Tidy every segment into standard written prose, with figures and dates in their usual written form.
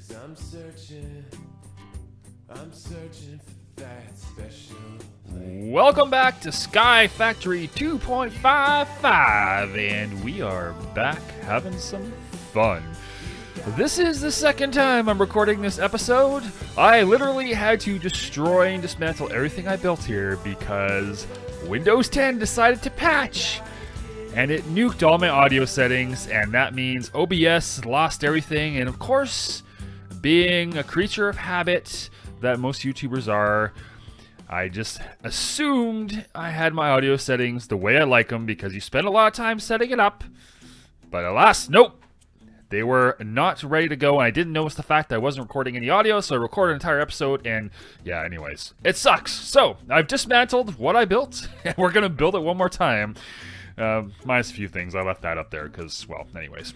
'Cause I'm searching for that special place. Welcome back to Sky Factory 2.55, and we are back having some fun. This is the second time I'm recording this episode. I literally had to destroy and dismantle everything I built here because Windows 10 decided to patch, and it nuked all my audio settings, and that means OBS lost everything, and of course, being a creature of habit that most YouTubers are, I just assumed I had my audio settings the way I like them because you spend a lot of time setting it up. But alas, nope. They were not ready to go, and I didn't notice the fact that I wasn't recording any audio, so I recorded an entire episode, and yeah, anyways. It sucks. So, I've dismantled what I built, and we're going to build it one more time. Minus a few things. I left that up there because, well, anyways.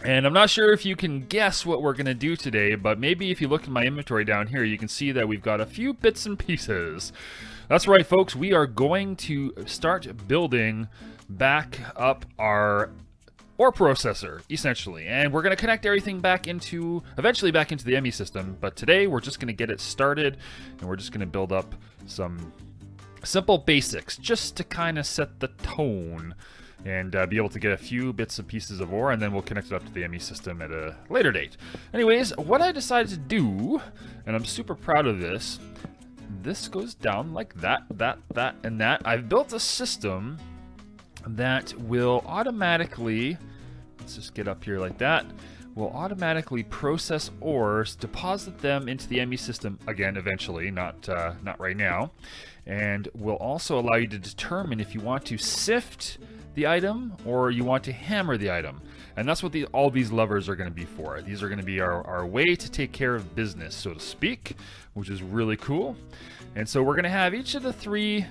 And I'm not sure if you can guess what we're going to do today, but maybe if you look at my inventory down here, you can see that we've got a few bits and pieces. That's right, folks. We are going to start building back up our ore processor, essentially. And we're going to connect everything eventually back into the ME system. But today, we're just going to get it started, and we're just going to build up some simple basics just to kind of set the tone and be able to get a few bits and pieces of ore, and then we'll connect it up to the ME system at a later date. Anyways, what I decided to do, and I'm super proud of this goes down like that, and that. I've built a system that will automatically, let's just get up here like that, will automatically process ores, deposit them into the ME system, again, eventually, not right now, and will also allow you to determine if you want to sift the item or you want to hammer the item. And that's what all these levers are going to be for. These are going to be our way to take care of business, so to speak, which is really cool. And so we're going to have each of the three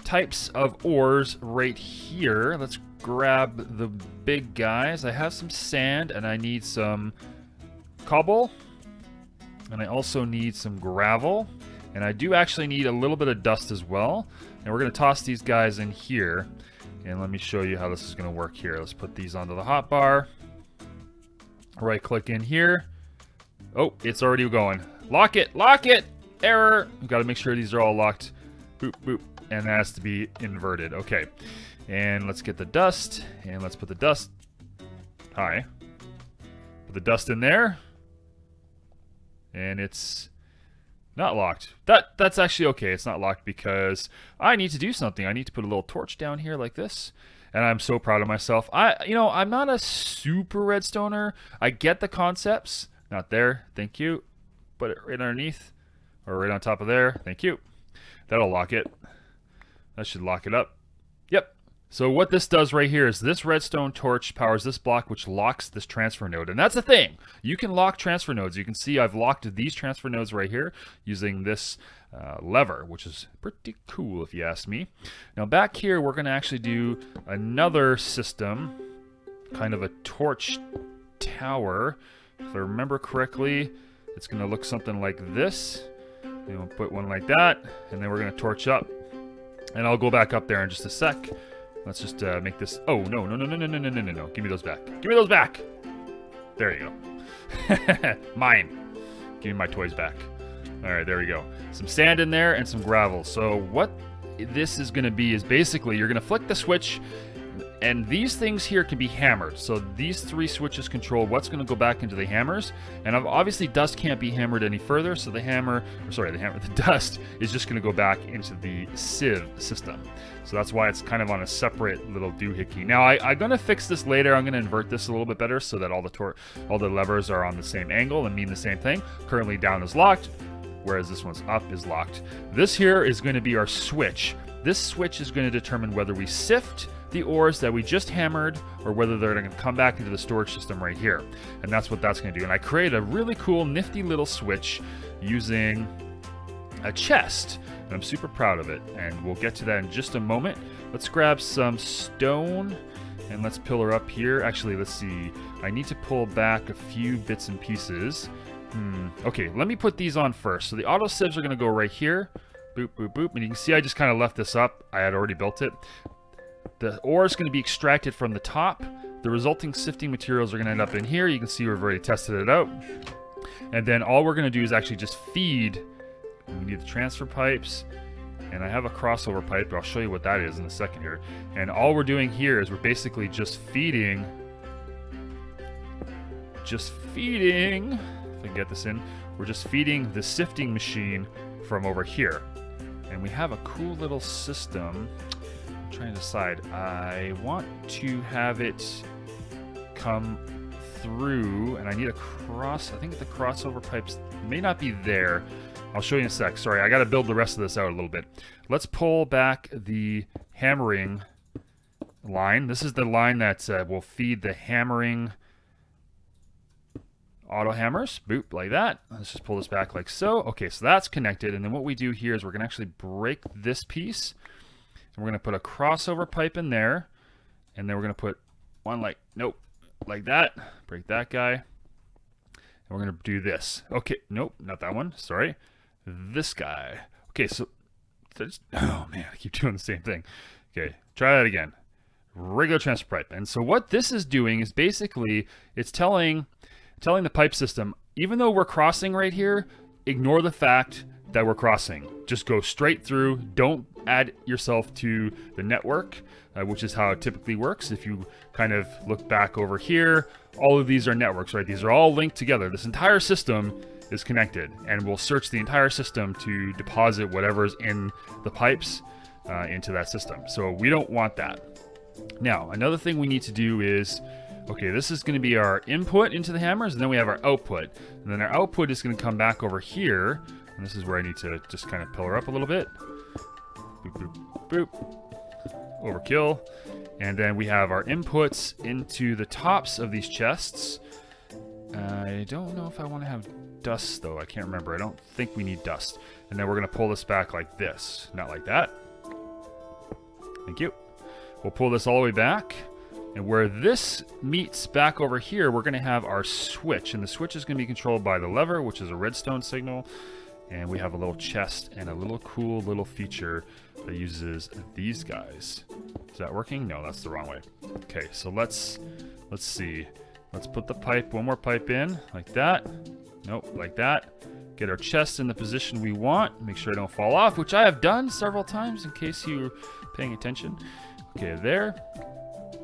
types of ores right here. Let's grab the big guys. I have some sand and I need some cobble, and I also need some gravel, and I do actually need a little bit of dust as well. And we're going to toss these guys in here. And let me show you how this is going to work here. Let's put these onto the hotbar. Right click in here. Oh, it's already going. Lock it! Lock it! Error! We've got to make sure these are all locked. Boop, boop. And that has to be inverted. Okay. And let's get the dust. And let's put the dust. Hi. Put the dust in there. And it's not locked. That's actually okay. It's not locked because I need to do something. I need to put a little torch down here like this. And I'm so proud of myself. I'm not a super redstoner. I get the concepts. Not there. Thank you. Put it right underneath. Or right on top of there. Thank you. That'll lock it. That should lock it up. Yep. So what this does right here is this redstone torch powers this block, which locks this transfer node. And that's the thing. You can lock transfer nodes. You can see I've locked these transfer nodes right here using this lever, which is pretty cool if you ask me. Now back here, we're going to actually do another system, kind of a torch tower. If I remember correctly, it's going to look something like this. And we'll put one like that, and then we're going to torch up. And I'll go back up there in just a sec. Let's just make this. Oh, no. Give me those back. Give me those back. There you go. Mine. Give me my toys back. All right, there we go. Some sand in there and some gravel. So what this is going to be is basically you're going to flick the switch, and these things here can be hammered. So these three switches control what's going to go back into the hammers. And obviously dust can't be hammered any further. So the dust is just going to go back into the sieve system. So that's why it's kind of on a separate little doohickey. Now I'm going to fix this later. I'm going to invert this a little bit better so that all the levers are on the same angle and mean the same thing. Currently down is locked, whereas this one's up is locked. This here is going to be our switch. This switch is going to determine whether we sift the ores that we just hammered or whether they're going to come back into the storage system right here. And that's what that's going to do. And I created a really cool, nifty little switch using a chest. And I'm super proud of it. And we'll get to that in just a moment. Let's grab some stone and let's pillar up here. Actually, let's see. I need to pull back a few bits and pieces. Okay, let me put these on first. So the auto sieves are going to go right here. Boop, boop, boop. And you can see I just kind of left this up. I had already built it. The ore is going to be extracted from the top. The resulting sifting materials are going to end up in here. You can see we've already tested it out. And then all we're going to do is actually just feed. We need the transfer pipes. And I have a crossover pipe, but I'll show you what that is in a second here. And all we're doing here is we're basically just feeding, if I can get this in, we're just feeding the sifting machine from over here. And we have a cool little system. I'm trying to decide. I want to have it come through, and I need I think the crossover pipes may not be there. I'll show you in a sec. Sorry, I got to build the rest of this out a little bit. Let's pull back the hammering line. This is the line that will feed the hammering auto hammers. Boop, like that. Let's just pull this back like so. Okay, so that's connected. And then what we do here is we're going to actually break this piece. And we're going to put a crossover pipe in there. And then we're going to put one like that. Break that guy. And we're going to do this. Okay, nope, not that one. Sorry. This guy. Okay, so oh man, I keep doing the same thing. Okay, try that again. Regular transfer pipe. And so what this is doing is basically it's telling the pipe system, even though we're crossing right here, ignore the fact that we're crossing. Just go straight through. Don't add yourself to the network, which is how it typically works. If you kind of look back over here, all of these are networks, right? These are all linked together. This entire system is connected, and we'll search the entire system to deposit whatever's in the pipes into that system. So we don't want that. Now, another thing we need to do is, okay, this is going to be our input into the hammers, and then we have our output. And then our output is going to come back over here, and this is where I need to just kind of pillar up a little bit. Boop, boop, boop. Overkill. And then we have our inputs into the tops of these chests. I don't know if I want to have dust, though. I can't remember. I don't think we need dust. And then we're going to pull this back like this. Not like that. Thank you. We'll pull this all the way back. And where this meets back over here, we're going to have our switch. And the switch is going to be controlled by the lever, which is a redstone signal. And we have a little chest and a little cool little feature that uses these guys. Is that working? No, that's the wrong way. Okay, so let's see. Let's put the pipe, one more pipe in, like that. Nope, like that. Get our chest in the position we want. Make sure I don't fall off, which I have done several times in case you're paying attention. Okay, there.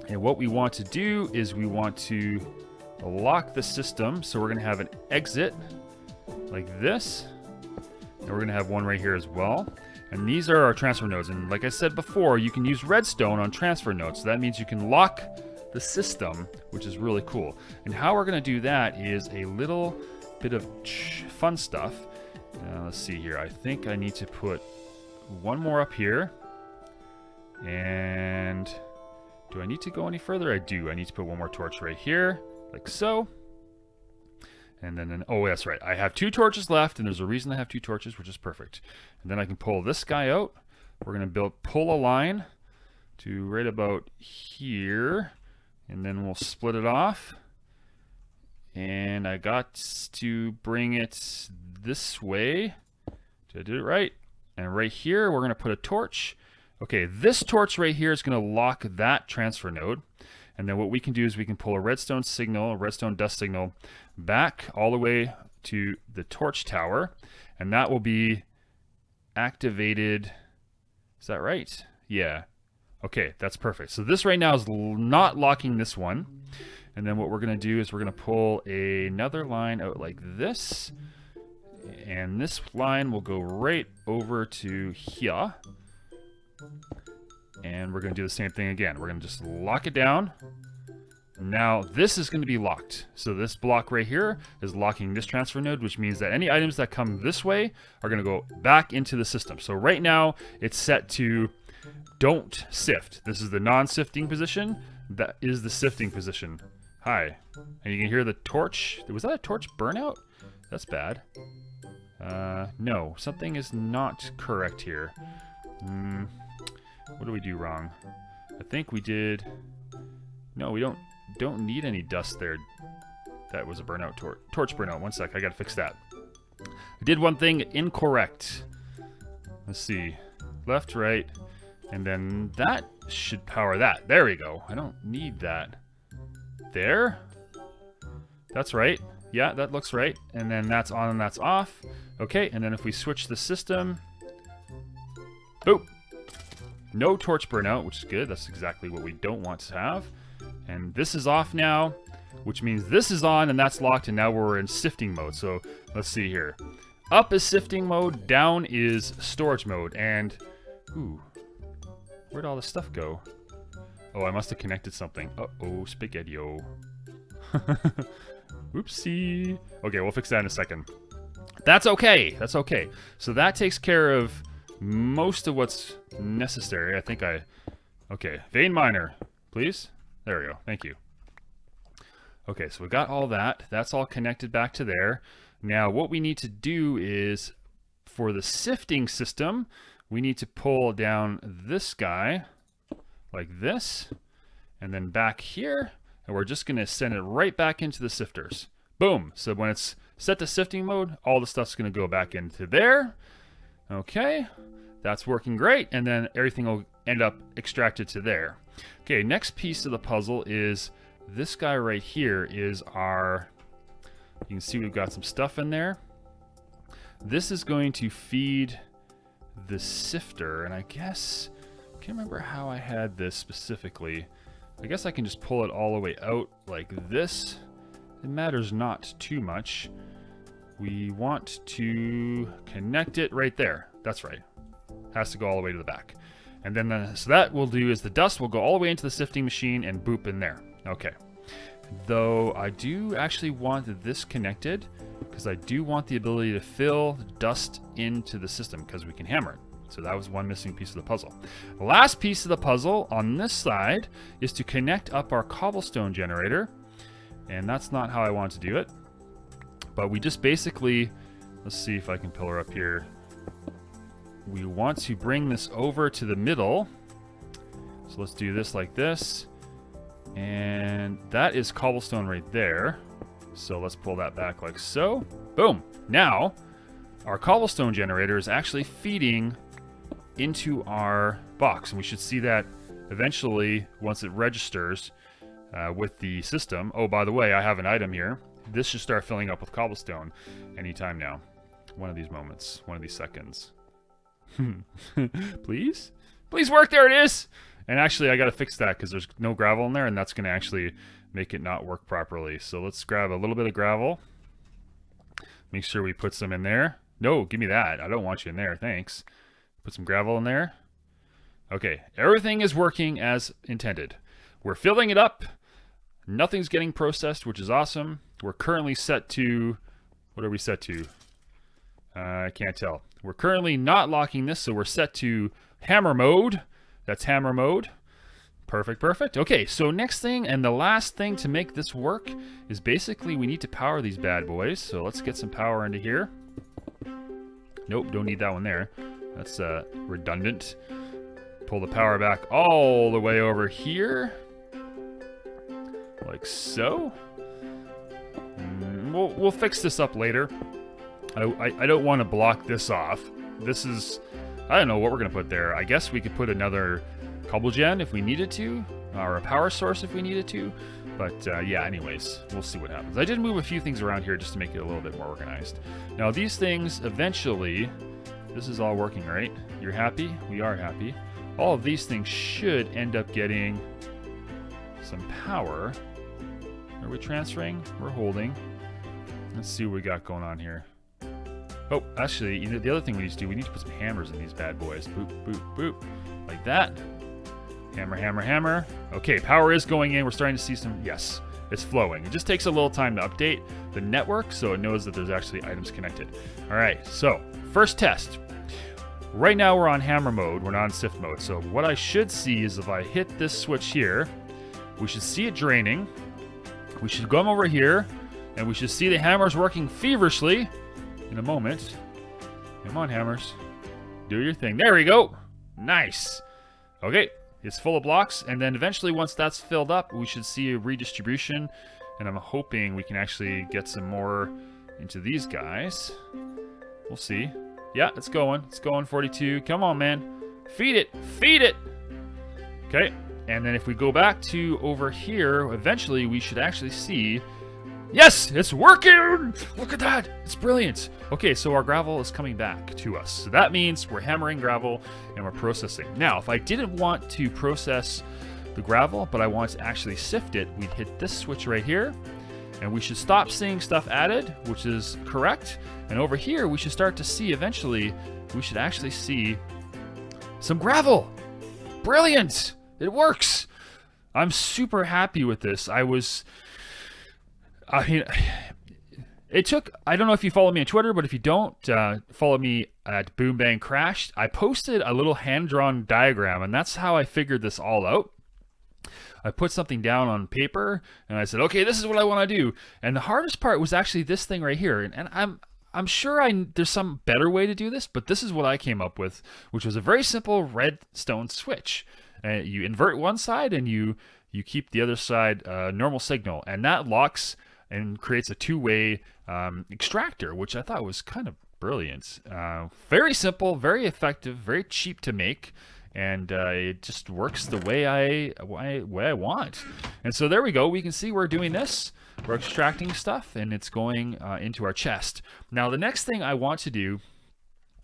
And what we want to do is we want to lock the system. So we're going to have an exit like this. And we're going to have one right here as well. And these are our transfer nodes. And like I said before, you can use redstone on transfer nodes. So that means you can lock the system, which is really cool. And how we're going to do that is a little bit of fun stuff. Let's see here. I think I need to put one more up here. And do I need to go any further? I do. I need to put one more torch right here, like so. And then, oh, that's right. I have 2 torches left, and there's a reason I have 2 torches, which is perfect. And then I can pull this guy out. We're going to pull a line to right about here, and then we'll split it off. And I got to bring it this way. Did I do it right? And right here, we're going to put a torch. Okay, this torch right here is going to lock that transfer node. And then what we can do is we can pull a redstone signal, a redstone dust signal, back all the way to the torch tower. And that will be activated. Is that right? Yeah. Okay, that's perfect. So this right now is not locking this one. And then what we're going to do is we're going to pull another line out like this. And this line will go right over to here. And we're going to do the same thing again. We're going to just lock it down. Now this is going to be locked. So this block right here is locking this transfer node, which means that any items that come this way are going to go back into the system. So right now it's set to don't sift. This is the non-sifting position. That is the sifting position. Hi. And you can hear the torch. Was that a torch burnout? That's bad. No, something is not correct here. What do we do wrong? I think we did. No, we don't need any dust there. That was a burnout torch burnout. One sec, I gotta fix that. I did one thing incorrect. Let's see. Left, right, and then that should power that. There we go. I don't need that. There? That's right. Yeah, that looks right. And then that's on and that's off. Okay, and then if we switch the system... Boop! No torch burnout, which is good. That's exactly what we don't want to have. And this is off now, which means this is on and that's locked, and now we're in sifting mode. So let's see here. Up is sifting mode, down is storage mode, and... Ooh, where'd all this stuff go? Oh, I must have connected something. Uh-oh, spaghetti-o. Oopsie. Okay, we'll fix that in a second. That's okay. That's okay. So that takes care of most of what's necessary. I think okay, vein miner, please. There we go. Thank you. Okay, so we got all that. That's all connected back to there. Now, what we need to do is, for the sifting system, we need to pull down this guy like this, and then back here, and we're just going to send it right back into the sifters. Boom. So when it's set to sifting mode, all the stuff's going to go back into there. Okay, that's working great, and then everything will end up extracted to there. Okay, next piece of the puzzle is this guy right here is our... You can see we've got some stuff in there. This is going to feed the sifter, and I guess... I can't remember how I had this specifically. I guess I can just pull it all the way out like this. It matters not too much. We want to connect it right there. That's right. Has to go all the way to the back. And then, so that we'll do is the dust will go all the way into the sifting machine and boop in there. Okay. Though I do actually want this connected because I do want the ability to fill dust into the system because we can hammer it. So that was one missing piece of the puzzle. The last piece of the puzzle on this side is to connect up our cobblestone generator. And that's not how I want to do it. But we just basically, let's see if I can pillar up here. We want to bring this over to the middle. So let's do this like this. And that is cobblestone right there. So let's pull that back like so. Boom. Now, our cobblestone generator is actually feeding into our box. And we should see that eventually once it registers with the system. Oh, by the way, I have an item here. This should start filling up with cobblestone anytime now. One of these moments. One of these seconds. Please? Please work. There it is. And actually, I got to fix that because there's no gravel in there, and that's going to actually make it not work properly. So let's grab a little bit of gravel. Make sure we put some in there. No, give me that. I don't want you in there. Thanks. Put some gravel in there. Okay, everything is working as intended. We're filling it up. Nothing's getting processed, which is awesome. We're currently set to... What are we set to? I can't tell. We're currently not locking this, so we're set to hammer mode. That's hammer mode. Perfect, perfect. Okay, so next thing and the last thing to make this work is basically we need to power these bad boys. So let's get some power into here. Nope, don't need that one there. That's redundant. Pull the power back all the way over here. Like so. We'll fix this up later. I don't want to block this off. This is... I don't know what we're going to put there. I guess we could put another cobble gen if we needed to, or a power source if we needed to. But yeah, anyways, we'll see what happens. I did move a few things around here just to make it a little bit more organized. Now these things, eventually, this is all working, right? You're happy? We are happy. All of these things should end up getting some power. Are we transferring? We're holding. Let's see what we got going on here. Oh, actually, you know, the other thing we need to do, we need to put some hammers in these bad boys. Boop, boop, boop. Like that. Hammer, hammer, hammer. Okay, power is going in. We're starting to see some... Yes, it's flowing. It just takes a little time to update the network so it knows that there's actually items connected. All right, so first test. Right now we're on hammer mode. We're not in sift mode. So what I should see is if I hit this switch here, we should see it draining. We should come over here, and we should see the hammers working feverishly in a moment. Come on, hammers. Do your thing. There we go. Nice. Okay, it's full of blocks, and then eventually once that's filled up, we should see a redistribution, and I'm hoping we can actually get some more into these guys. We'll see. Yeah, it's going. It's going, 42. Come on, man. Feed it. Feed it. Okay, and then if we go back to over here, eventually we should actually see Yes, it's working! Look at that! It's brilliant! Okay, so our gravel is coming back to us. So that means we're hammering gravel and we're processing. Now, if I didn't want to process the gravel, but I want to actually sift it, we'd hit this switch right here, and we should stop seeing stuff added, which is correct. And over here, we should start to see eventually, we should actually see some gravel. Brilliant! It works! I'm super happy with this. It took, I don't know if you follow me on Twitter, but if you don't, follow me at Boom Bang Crash. I posted a little hand-drawn diagram, and that's how I figured this all out. I put something down on paper, and I said, okay, this is what I want to do. And the hardest part was actually this thing right here. And I'm sure there's some better way to do this, but this is what I came up with, which was a very simple redstone switch. You invert one side, and you keep the other side normal signal, and that locks and creates a two-way extractor, which I thought was kind of brilliant. Very simple, very effective, very cheap to make, and it just works the way I want. And so there we go. We can see we're doing this. We're extracting stuff, and it's going into our chest. Now, the next thing I want to do,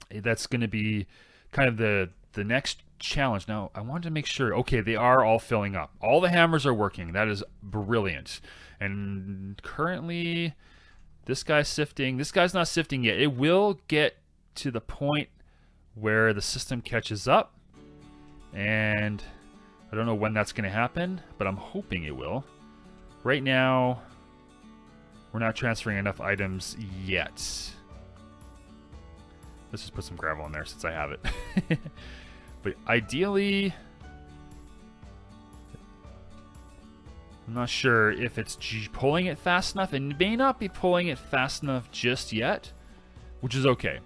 that's going to be kind of the next challenge. Now, I wanted to make sure, okay, they are all filling up. All the hammers are working. That is brilliant. And currently, this guy's sifting. This guy's not sifting yet. It will get to the point where the system catches up. And I don't know when that's going to happen, but I'm hoping it will. Right now, we're not transferring enough items yet. Let's just put some gravel in there since I have it. But ideally, I'm not sure if it's pulling it fast enough. It may not be pulling it fast enough just yet, which is okay.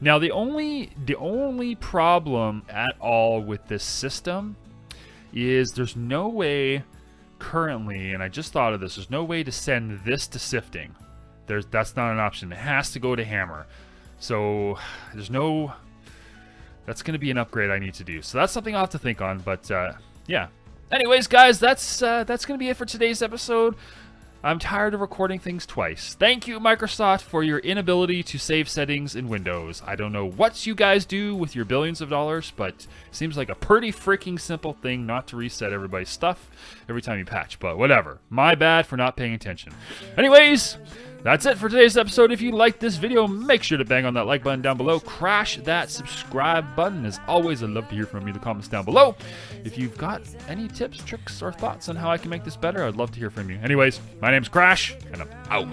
Now, the only problem at all with this system is there's no way currently, and I just thought of this, there's no way to send this to sifting. That's not an option. It has to go to hammer. So that's going to be an upgrade I need to do. So that's something I'll have to think on, but yeah. Anyways, guys, that's going to be it for today's episode. I'm tired of recording things twice. Thank you, Microsoft, for your inability to save settings in Windows. I don't know what you guys do with your billions of dollars, but it seems like a pretty freaking simple thing not to reset everybody's stuff every time you patch. But whatever. My bad for not paying attention. Anyways, that's it for today's episode. If you liked this video, make sure to bang on that like button down below. Crash that subscribe button. As always, I'd love to hear from you in the comments down below. If you've got any tips, tricks, or thoughts on how I can make this better, I'd love to hear from you. Anyways, my name's Crash, and I'm out.